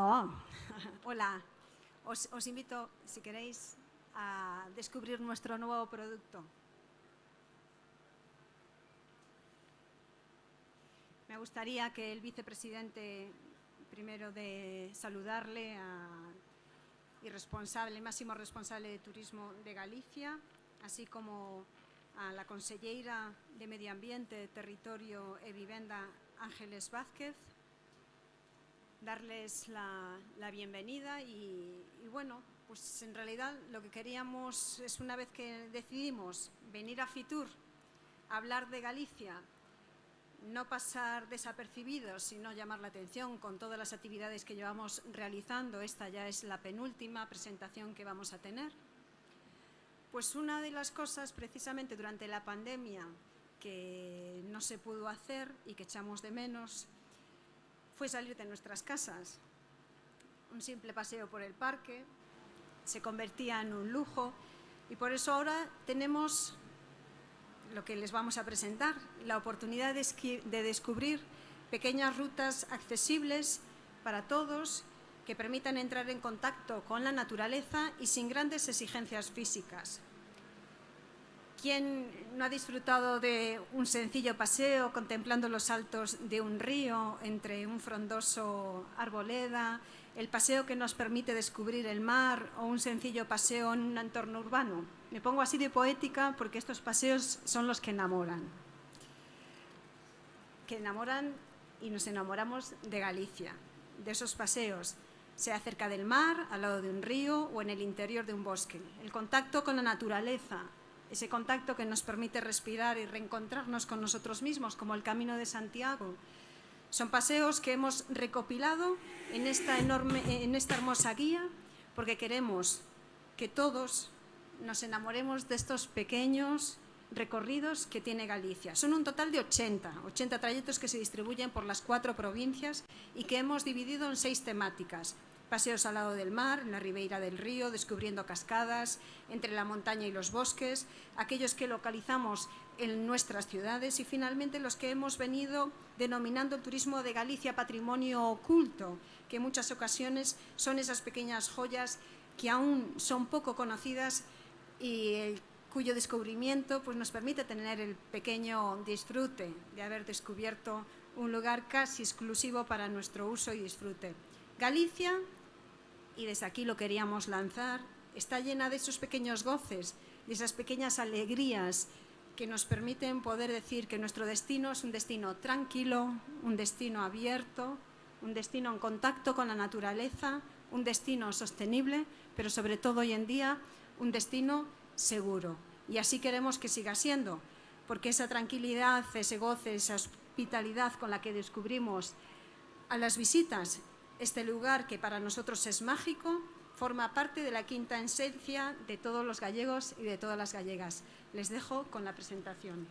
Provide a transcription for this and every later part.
Oh, hola. Os invito, si queréis, a descubrir nuestro nuevo producto. Me gustaría que el vicepresidente, primero de saludarle y máximo responsable de turismo de Galicia, así como a la conselleira de Medio Ambiente, Territorio e Vivenda, Ángeles Vázquez, darles la bienvenida y bueno, pues en realidad lo que queríamos es, una vez que decidimos venir a Fitur a hablar de Galicia, no pasar desapercibidos, sino llamar la atención con todas las actividades que llevamos realizando. Esta ya es la penúltima presentación que vamos a tener. Pues una de las cosas, precisamente durante la pandemia, que no se pudo hacer y que echamos de menos, fue salir de nuestras casas. Un simple paseo por el parque se convertía en un lujo y por eso ahora tenemos lo que les vamos a presentar, la oportunidad de descubrir pequeñas rutas accesibles para todos que permitan entrar en contacto con la naturaleza y sin grandes exigencias físicas. ¿Quién no ha disfrutado de un sencillo paseo contemplando los saltos de un río entre un frondoso arboleda, el paseo que nos permite descubrir el mar o un sencillo paseo en un entorno urbano? Me pongo así de poética porque estos paseos son los que enamoran y nos enamoramos de Galicia, de esos paseos, sea cerca del mar, al lado de un río o en el interior de un bosque. El contacto con la naturaleza, ese contacto que nos permite respirar y reencontrarnos con nosotros mismos, como el Camino de Santiago. Son paseos que hemos recopilado en esta hermosa guía porque queremos que todos nos enamoremos de estos pequeños recorridos que tiene Galicia. Son un total de 80 trayectos que se distribuyen por las 4 provincias y que hemos dividido en 6 temáticas. Paseos al lado del mar, en la ribeira del río, descubriendo cascadas, entre la montaña y los bosques, aquellos que localizamos en nuestras ciudades y finalmente los que hemos venido denominando el turismo de Galicia patrimonio oculto, que en muchas ocasiones son esas pequeñas joyas que aún son poco conocidas y cuyo descubrimiento pues, nos permite tener el pequeño disfrute de haber descubierto un lugar casi exclusivo para nuestro uso y disfrute. Galicia, y desde aquí lo queríamos lanzar, está llena de esos pequeños goces, de esas pequeñas alegrías que nos permiten poder decir que nuestro destino es un destino tranquilo, un destino abierto, un destino en contacto con la naturaleza, un destino sostenible, pero sobre todo hoy en día un destino seguro. Y así queremos que siga siendo, porque esa tranquilidad, ese goce, esa hospitalidad con la que descubrimos a las visitas este lugar que para nosotros es mágico, forma parte de la quinta esencia de todos los gallegos y de todas las gallegas. Les dejo con la presentación.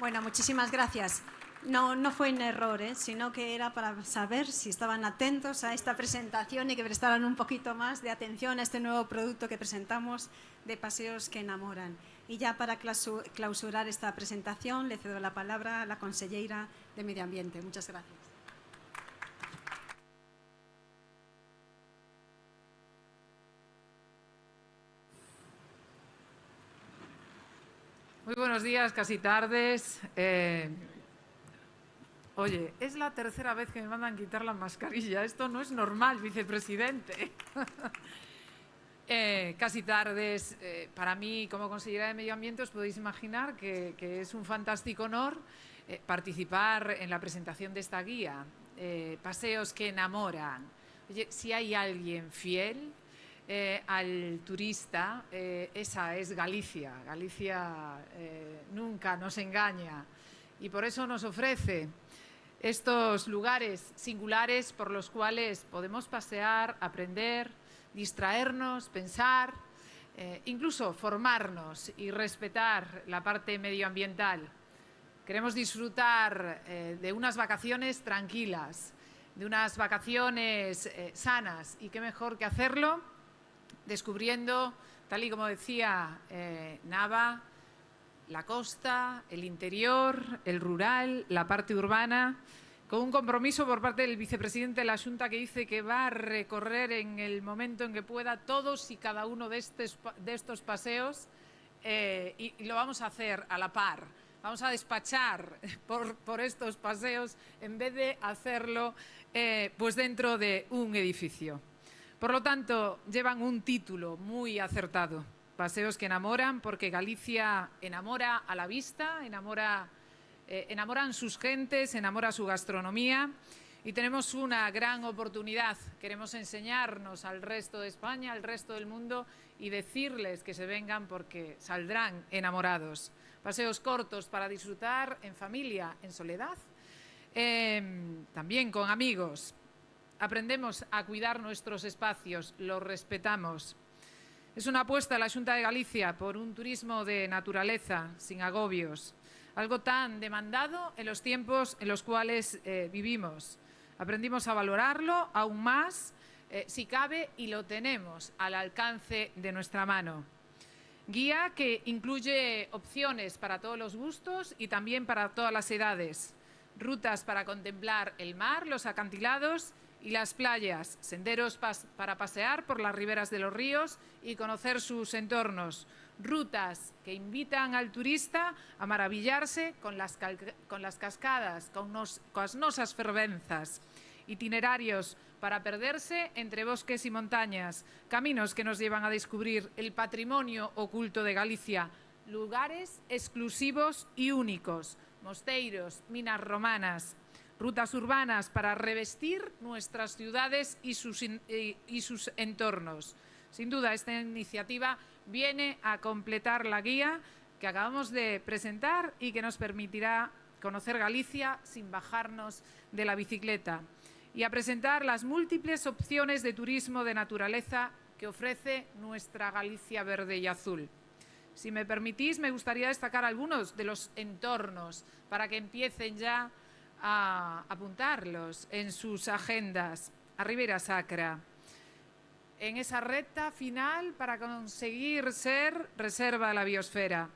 Bueno, muchísimas gracias. No fue un error, sino que era para saber si estaban atentos a esta presentación y que prestaran un poquito más de atención a este nuevo producto que presentamos de Paseos que Enamoran. Y ya para clausurar esta presentación le cedo la palabra a la consellera de Medio Ambiente. Muchas gracias. Muy buenos días, casi tardes. Oye, es la tercera vez que me mandan quitar la mascarilla. Esto no es normal, vicepresidente. Casi tardes. Para mí, como consellera de Medio Ambiente, os podéis imaginar que es un fantástico honor participar en la presentación de esta guía. Paseos que enamoran. Oye, si hay alguien fiel al turista, esa es Galicia. Galicia nunca nos engaña y por eso nos ofrece estos lugares singulares por los cuales podemos pasear, aprender, distraernos, pensar, incluso formarnos y respetar la parte medioambiental. Queremos disfrutar de unas vacaciones tranquilas, de unas vacaciones sanas, y qué mejor que hacerlo descubriendo, tal y como decía Nava, la costa, el interior, el rural, la parte urbana, con un compromiso por parte del vicepresidente de la Xunta que dice que va a recorrer en el momento en que pueda todos y cada uno de estos paseos y lo vamos a hacer a la par. Vamos a despachar por estos paseos en vez de hacerlo pues dentro de un edificio. Por lo tanto, llevan un título muy acertado. Paseos que enamoran, porque Galicia enamora a la vista, enamoran sus gentes, enamora su gastronomía y tenemos una gran oportunidad. Queremos enseñarnos al resto de España, al resto del mundo y decirles que se vengan porque saldrán enamorados. Paseos cortos para disfrutar en familia, en soledad, también con amigos. Aprendemos a cuidar nuestros espacios, los respetamos. Es una apuesta de la Xunta de Galicia por un turismo de naturaleza, sin agobios, algo tan demandado en los tiempos en los cuales vivimos. Aprendimos a valorarlo aún más, si cabe, y lo tenemos al alcance de nuestra mano. Guía que incluye opciones para todos los gustos y también para todas las edades. Rutas para contemplar el mar, los acantilados y las playas, senderos para pasear por las riberas de los ríos y conocer sus entornos, rutas que invitan al turista a maravillarse con las cascadas, con las nosas fervenzas, itinerarios para perderse entre bosques y montañas, caminos que nos llevan a descubrir el patrimonio oculto de Galicia, lugares exclusivos y únicos, mosteiros, minas romanas, rutas urbanas para revestir nuestras ciudades y sus entornos. Sin duda, esta iniciativa viene a completar la guía que acabamos de presentar y que nos permitirá conocer Galicia sin bajarnos de la bicicleta y a presentar las múltiples opciones de turismo de naturaleza que ofrece nuestra Galicia verde y azul. Si me permitís, me gustaría destacar algunos de los entornos para que empiecen ya a apuntarlos en sus agendas. A Ribeira Sacra, en esa recta final para conseguir ser reserva de la biosfera.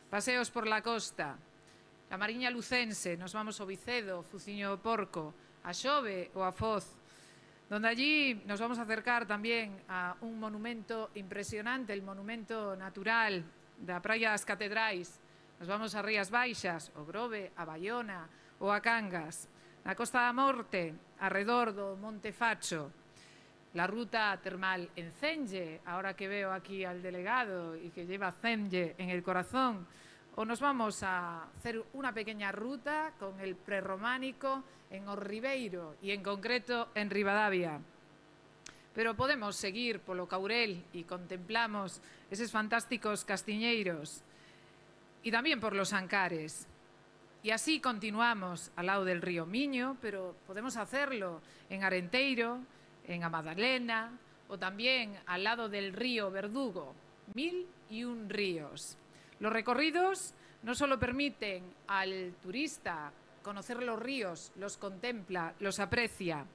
Paseos por la costa, la Mariña Lucense, nos vamos a Vicedo, Fuciño do Porco, a Xove o a Foz, donde allí nos vamos a acercar también a un monumento impresionante, el monumento natural da Praia das Catedrais. Nos vamos a Rías Baixas, o Grove, a Baiona ou a Cangas. Na Costa da Morte, arredor do Monte Facho, la ruta termal en Cenge, ahora que veo aquí al delegado y que lleva Cenge en el corazón, o nos vamos a hacer una pequeña ruta con el prerrománico en Os Ribeiro y en concreto en Ribadavia. Pero podemos seguir polo Caurel y contemplamos esos fantásticos castiñeiros y también por los Ancares. Y así continuamos al lado del río Miño, pero podemos hacerlo en Arenteiro, en A Madalena o también al lado del río Verdugo, 1001 ríos. Los recorridos no solo permiten al turista conocer los ríos, los contempla, los aprecia,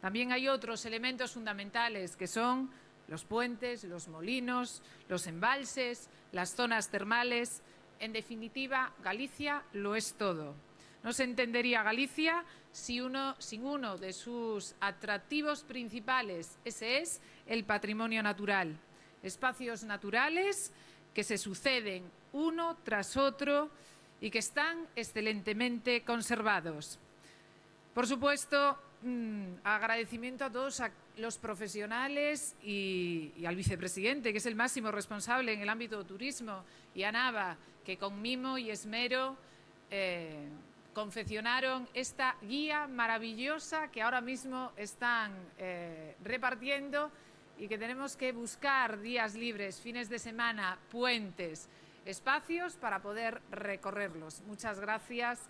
también hay otros elementos fundamentales que son los puentes, los molinos, los embalses, las zonas termales. En definitiva, Galicia lo es todo. No se entendería Galicia sin uno de sus atractivos principales. Ese es el patrimonio natural. Espacios naturales que se suceden uno tras otro y que están excelentemente conservados. Por supuesto, agradecimiento a todos los profesionales y al vicepresidente, que es el máximo responsable en el ámbito de turismo, y a Nava, que con mimo y esmero confeccionaron esta guía maravillosa que ahora mismo están repartiendo y que tenemos que buscar días libres, fines de semana, puentes, espacios para poder recorrerlos. Muchas gracias.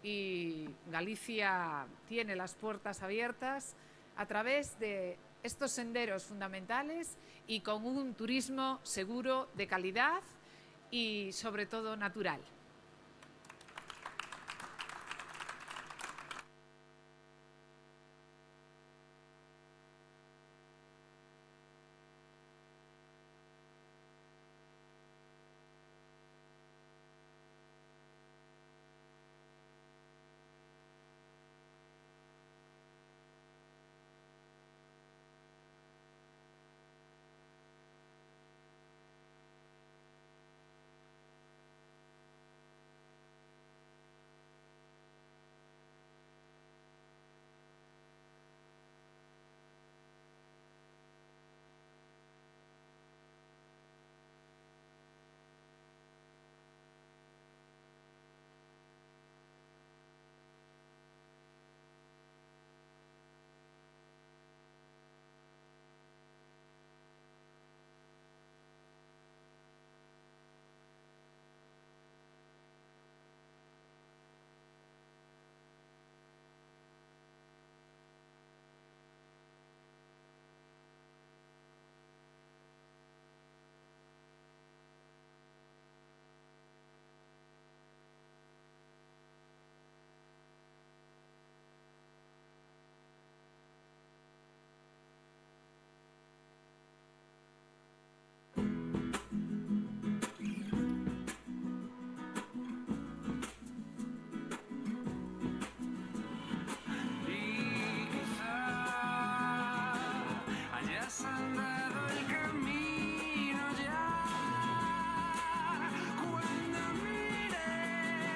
Y Galicia tiene las puertas abiertas a través de estos senderos fundamentales y con un turismo seguro, de calidad y sobre todo natural.